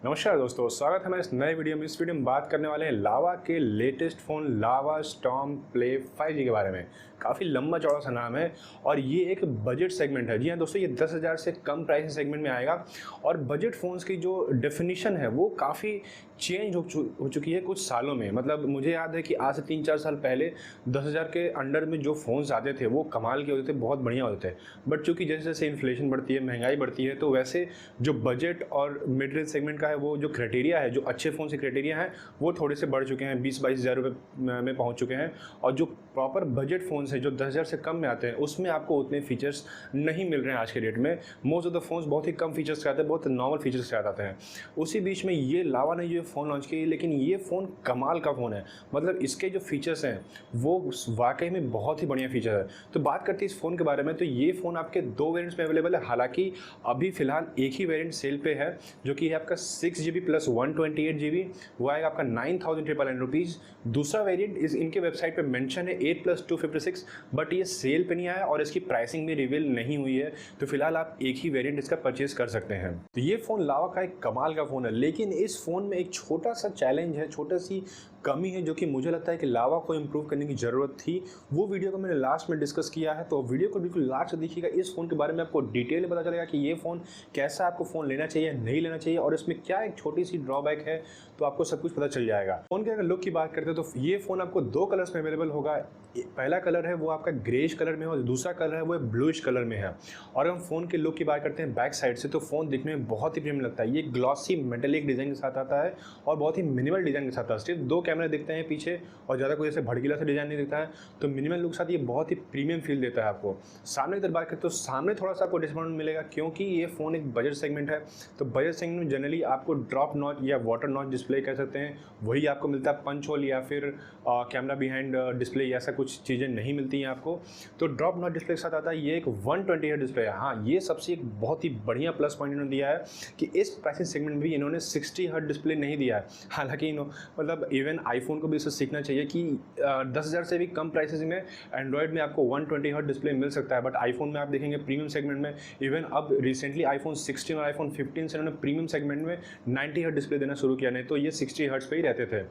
नमस्कार दोस्तों, स्वागत है हमारे इस नए वीडियो में। इस वीडियो में बात करने वाले हैं लावा के लेटेस्ट फ़ोन लावा स्टॉर्म प्ले 5G के बारे में। काफ़ी लंबा चौड़ा सा नाम है और ये एक बजट सेगमेंट है। जी हाँ दोस्तों, ये 10,000 से कम प्राइस सेगमेंट में आएगा और बजट फ़ोन्स की जो डेफिनेशन है वो काफ़ी चेंज हो चुकी है कुछ सालों में। मतलब मुझे याद है कि आज से 3-4 साल पहले 10,000 के अंडर में जो फ़ोन्स आते थे वो कमाल के होते थे, बहुत बढ़िया होते थे। बट चूँकि जैसे जैसे इन्फ्लेशन बढ़ती है, महंगाई बढ़ती है, तो वैसे जो बजट और मिड रेंज सेगमेंट का है वो जो क्राइटेरिया है, जो अच्छे फ़ोन से क्राइटेरिया है वो थोड़े से बढ़ चुके हैं, 20-22 हज़ार रुपये में पहुंच चुके हैं। और जो प्रॉपर बजट फ़ोन्स हैं जो 10,000 से कम में आते हैं उसमें आपको उतने फीचर्स नहीं मिल रहे हैं आज के डेट में। मोस्ट ऑफ द फ़ोन्स बहुत ही कम फीचर्स के आते हैं, बहुत नॉर्मल फीचर्स के साथ आते हैं। उसी बीच में ये लावा ने ये फ़ोन लॉन्च किया, लेकिन ये फ़ोन कमाल का फ़ोन है। मतलब इसके जो फीचर्स हैं वो वाकई में बहुत ही बढ़िया फीचर है। तो बात करते हैं इस फ़ोन के बारे में, तो ये फ़ोन आपके 2 वेरिएंट्स में अवेलेबल है। हालाँकि अभी फ़िलहाल एक ही वेरिएंट सेल पे है जो कि है आपका 6GB प्लस 128GB, वो आएगा आपका 9,999 रुपीज़। दूसरा वेरिएंट इनके वेबसाइट पे मेंशन है 8+256, बट ये सेल पे नहीं आया और इसकी प्राइसिंग भी रिवील नहीं हुई है। तो फिलहाल आप एक ही वेरिएंट इसका परचेज कर सकते हैं। तो ये फ़ोन लावा का एक कमाल का फ़ोन है, लेकिन इस फ़ोन में एक छोटा सा चैलेंज है, छोटा सी कमी है जो कि मुझे लगता है कि लावा को इम्प्रूव करने की ज़रूरत थी। वो वीडियो को मैंने लास्ट में डिस्कस किया है, तो वीडियो को बिल्कुल लास्ट से देखिएगा। इस फ़ोन के बारे में आपको डिटेल में पता चलेगा कि ये फ़ोन कैसा आपको फ़ोन लेना चाहिए, नहीं लेना चाहिए और इसमें क्या एक छोटी सी ड्रॉबैक है, तो आपको सब कुछ पता चल जाएगा। फ़ोन के अगर लुक की बात करते हैं तो ये फ़ोन आपको 2 कलर्स में अवेलेबल होगा। पहला कलर है वो आपका ग्रेश कलर में है और दूसरा कलर है वो ब्लूइश कलर में है। और हम फ़ोन के लुक की बात करते हैं बैक साइड से, तो फ़ोन दिखने में बहुत ही प्रीमियम लगता है। ये ग्लॉसी मेटेलिक डिज़ाइन के साथ आता है और बहुत ही मिनिमल डिज़ाइन के साथ आता है। सिर्फ 2 कैमरे दिखते हैं पीछे और ज़्यादा कोई ऐसे भड़कीला सा डिज़ाइन नहीं दिखता है, तो मिनिमल लुक के साथ ये बहुत ही प्रीमियम फील देता है आपको। सामने की तरफ बात करते तो सामने थोड़ा सा आपको डिस्काउंट मिलेगा क्योंकि ये फ़ोन एक बजट सेगमेंट है। तो बजट सेगमेंट में जनरली आपको ड्रॉप नॉच या वाटर नॉच डिस्प्ले कह सकते हैं, वही आपको मिलता है। पंच होल या फिर कैमरा बिहाइंड डिस्प्ले ऐसा कुछ चीज़ें नहीं मिलती हैं आपको। तो ड्रॉप नॉच डिस्प्ले के साथ आता है ये एक 120 हर्ट्ज डिस्प्ले है। हाँ, ये सबसे एक बहुत ही बढ़िया प्लस पॉइंट इन्होंने दिया है कि इस प्राइसिंग सेगमेंट में भी इन्होंने 60 हर्ट्ज डिस्प्ले नहीं दिया है। हालांकि मतलब इवन आईफोन को भी इससे सीखना चाहिए कि 10,000 से भी कम प्राइसेस में एंड्रॉयड में आपको 120 हर्ट्ज डिस्प्ले मिल सकता है, बट आईफोन में आप देखेंगे प्रीमियम सेगमेंट में, इवन अब रिसेंटली आईफोन 16 और आईफोन 15 से उन्होंने प्रीमियम सेगमेंट में 90 हर्ट्ज डिस्प्ले देना शुरू किया, नहीं तो ये 60 हर्ट्ज पे ही रहते थे।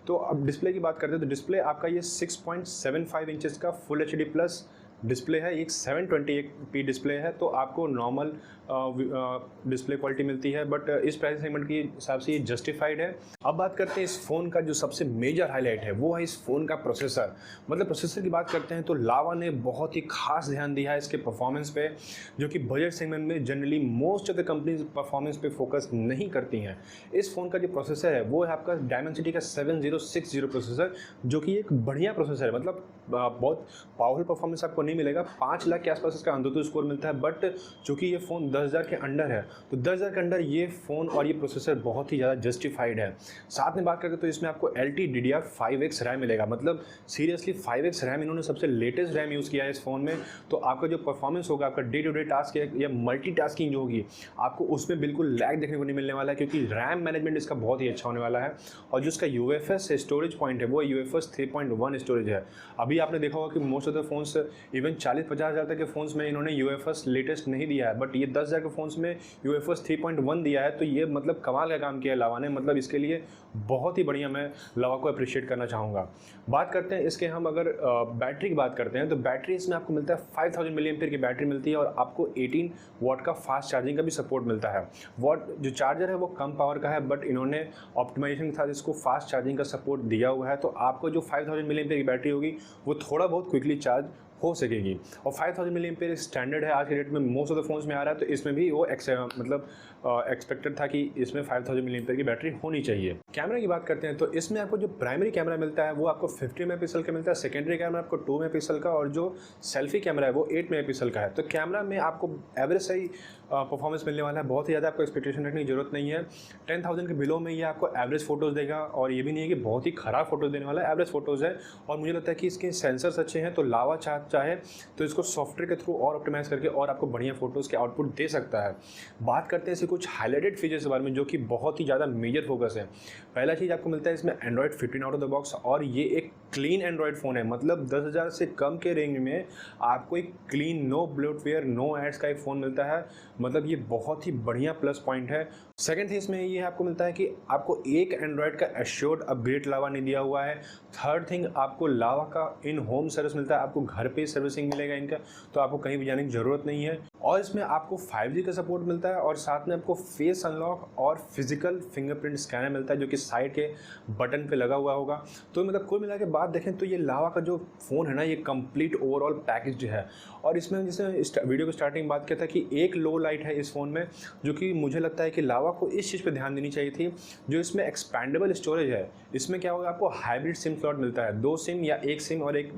तो अब डिस्प्ले की बात करते हैं तो डिस्प्ले आपका ये 6.75 इंचेस का फुल HD प्लस डिस्प्ले है। एक 720p डिस्प्ले है, तो आपको नॉर्मल डिस्प्ले क्वालिटी मिलती है, बट इस प्राइस सेगमेंट के हिसाब से ये जस्टिफाइड है। अब बात करते हैं इस फ़ोन का जो सबसे मेजर हाईलाइट है वो है इस फ़ोन का प्रोसेसर। मतलब प्रोसेसर की बात करते हैं तो लावा ने बहुत ही खास ध्यान दिया है इसके परफॉर्मेंस पे, जो कि बजट सेगमेंट में generally most of the companies performance पे फोकस नहीं करती हैं। इस फ़ोन का जो प्रोसेसर है वो है आपका डायमेंसिटी का 7060 प्रोसेसर, जो कि एक बढ़िया प्रोसेसर है। मतलब बहुत पावरफुल परफॉर्मेंस आपको नहीं मिलेगा, 5 लाख के आसपास इसका अंततः स्कोर मिलता है, बट चूंकि ये फ़ोन 10,000 के अंडर है तो 10,000 के अंडर ये फ़ोन और ये प्रोसेसर बहुत ही ज़्यादा जस्टिफाइड है। साथ में बात करते तो इसमें आपको LTDDR5X रैम मिलेगा। मतलब सीरियसली 5X रैम, इन्होंने सबसे लेटेस्ट रैम यूज़ किया है इस फ़ोन में। तो आपका जो परफॉर्मेंस होगा, आपका डे टू डे टास्क या मल्टीटास्किंग जो होगी, आपको उसमें बिल्कुल लैग देखने को नहीं मिलने वाला है, क्योंकि रैम मैनेजमेंट इसका बहुत ही अच्छा होने वाला है। और जो इसका UFS स्टोरेज पॉइंट है वो UFS 3.1 स्टोरेज है। अभी आपने देखा होगा कि most of the phones even 40-50 हज़ार तक के फ़ोन्स में इन्होंने UFS लेटेस्ट नहीं दिया है, बट ये 10,000 के फ़ोन्स में UFS 3.1 दिया है। तो ये मतलब कमाल का काम किया है लावा ने। मतलब इसके लिए बहुत ही बढ़िया, मैं लावा को अप्रिशिएट करना चाहूँगा। बात करते हैं इसके, हम अगर बैटरी की बात करते हैं तो बैटरी इसमें आपको मिलता है 5000 mAh की बैटरी मिलती है और आपको 18 वाट का फास्ट चार्जिंग का भी सपोर्ट मिलता है। वाट जो चार्जर है वो कम पावर का है, बट इन्होंने ऑप्टिमाइजेशन के साथ इसको फास्ट चार्जिंग का सपोर्ट दिया हुआ है। तो आपको जो 5000 mAh की बैटरी होगी वो थोड़ा बहुत क्विकली चार्ज हो सकेगी। और 5000 mAh स्टैंडर्ड है आज के डेट में, मोस्ट ऑफ द फोन्स में आ रहा है। तो इसमें भी वो मतलब एक्सपेक्टेड था कि इसमें 5000 mAh की बैटरी होनी चाहिए। कैमरा की बात करते हैं तो इसमें आपको जो प्राइमरी कैमरा मिलता है वो आपको 50 मेगापिक्सल का मिलता है, सेकेंडरी कैमरा आपको 2 मेगापिक्सल का, और जो सेल्फी कैमरा है वो 8 मेगापिक्सल का है। तो कैमरा में आपको एवरेज सही परफॉर्मेंस मिलने वाला है, बहुत ही ज़्यादा आपको एक्सपेक्टेशन रखने की जरूरत नहीं है। 10,000 के बिलो में ये आपको एवरेज फोटोज़ देगा, और ये भी नहीं है कि बहुत ही ख़राब फोटोज़ देने वाला है, एवरेज फोटोज़ है। और मुझे लगता है कि इसके सेंसर्स अच्छे हैं, तो लावा चाहे तो इसको सॉफ्टवेयर के थ्रू और ऑप्टिमाइज़ करके और आपको बढ़िया फोटोज़ के आउटपुट दे सकता है। बात करते हैं इसे कुछ हाईलाइटेड फीचर्स के बारे में, जो कि बहुत ही ज़्यादा मेजर फोकस है। पहला चीज़ आपको मिलता है इसमें Android 15 out of the box, और ये एक क्लीन एंड्रॉयड फ़ोन है, मतलब 10,000 से कम के रेंज में आपको एक clean, no bloatware, no ads का एक फ़ोन मिलता है। मतलब ये बहुत ही बढ़िया प्लस पॉइंट है। सेकंड थिंग इसमें ये आपको मिलता है कि आपको एक एंड्रॉयड का एश्योर्ड अपग्रेड लावा ने दिया हुआ है। थर्ड थिंग, आपको लावा का इन होम सर्विस मिलता है, आपको घर पे सर्विसिंग मिलेगा इनका, तो आपको कहीं भी जाने की ज़रूरत नहीं है। और इसमें आपको 5G का सपोर्ट मिलता है और साथ में आपको फेस अनलॉक और फिजिकल फिंगरप्रिंट स्कैनर मिलता है जो कि साइड के बटन पे लगा हुआ होगा। तो मतलब कुल मिला के बात देखें तो ये लावा का जो फ़ोन है ना, ये कंप्लीट ओवरऑल पैकेज है। और इसमें जैसे वीडियो की स्टार्टिंग बात किया था कि एक लो लाइट है इस फ़ोन में, जो कि मुझे लगता है कि लावा को इस चीज़ पे ध्यान देनी चाहिए थी, जो इसमें एक्सपैंडेबल स्टोरेज है। इसमें क्या होगा, आपको हाइब्रिड सिम स्लॉट मिलता है, 2 सिम या 1 सिम और एक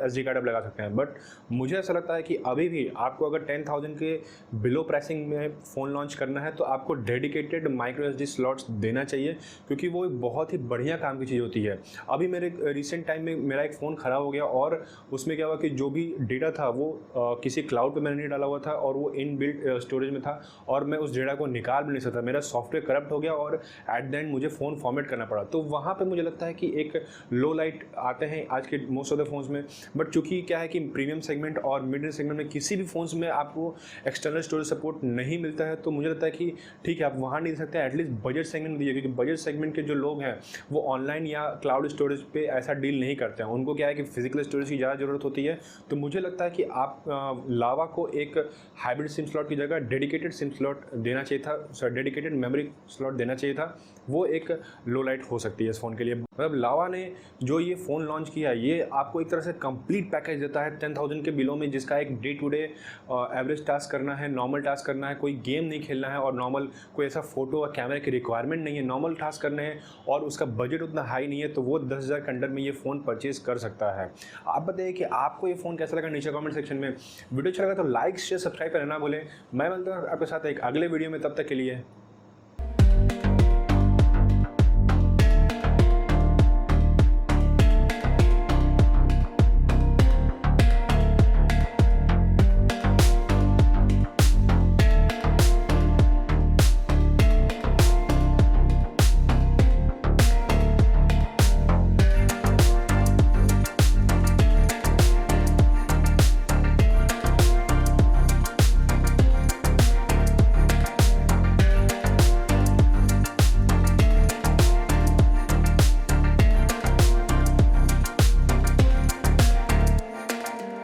SD कार्ड आप लगा सकते हैं। बट मुझे ऐसा लगता है कि अभी भी आपको अगर 10,000 के बिलो प्राइसिंग में फ़ोन लॉन्च करना है तो आपको डेडिकेटेड माइक्रो SD स्लॉट्स देना चाहिए, क्योंकि वो एक बहुत ही बढ़िया काम की चीज़ होती है। अभी मेरे रिसेंट टाइम में मेरा एक फ़ोन ख़राब हो गया और उसमें क्या हुआ कि जो भी डेटा था वो किसी क्लाउड पे मैंने नहीं डाला हुआ था और वो इन बिल्ट स्टोरेज में था और मैं उस डेटा को निकाल भी नहीं सकता। मेरा सॉफ्टवेयर करप्ट हो गया और एट द एंड मुझे फ़ोन फॉर्मेट करना पड़ा। तो वहाँ पे मुझे लगता है कि एक लो लाइट आते हैं आज के मोस्ट ऑफ द फोन्स में। बट चूँकि क्या है कि प्रीमियम सेगमेंट और मिड रेंज सेगमेंट में किसी भी फोन्स में आपको एक्सटर्नल स्टोरेज सपोर्ट नहीं मिलता है, तो मुझे लगता है कि ठीक है आप वहाँ नहीं दे सकते, एटलीस्ट बजट सेगमेंट दीजिए, क्योंकि बजट सेगमेंट के जो लोग हैं वो ऑनलाइन या क्लाउड स्टोरेज पे ऐसा डील नहीं करते हैं। उनको क्या है कि फिजिकल स्टोरेज की ज़्यादा ज़रूरत होती है। तो मुझे लगता है कि आप लावा को एक हाइब्रिड सिम स्लॉट की जगह डेडिकेटेड सिम स्लॉट देना चाहिए था, डेडिकेटेड मेमोरी स्लॉट देना चाहिए था। वो एक लो लाइट हो सकती है इस फ़ोन के लिए। मतलब लावा ने जो ये फ़ोन लॉन्च किया, ये आपको एक तरह से कंप्लीट पैकेज देता है 10,000 के बिलो में, जिसका एक day to day average task करना है, नॉर्मल टास्क करना है, कोई गेम नहीं खेलना है और नॉर्मल कोई ऐसा फोटो और कैमरे की रिक्वायरमेंट नहीं है, नॉर्मल टास्क करने हैं और उसका बजट उतना हाई नहीं है, तो वो 10,000 के अंडर में ये फ़ोन परचेज कर सकता है। आप बताइए कि आपको ये फ़ोन कैसा लगा नीचे कमेंट सेक्शन में। वीडियो अच्छा लगा तो लाइक शेयर सब्सक्राइब करना ना भूलें। मैं मिलता हूँ आपके साथ एक अगले वीडियो में, तब तक के लिए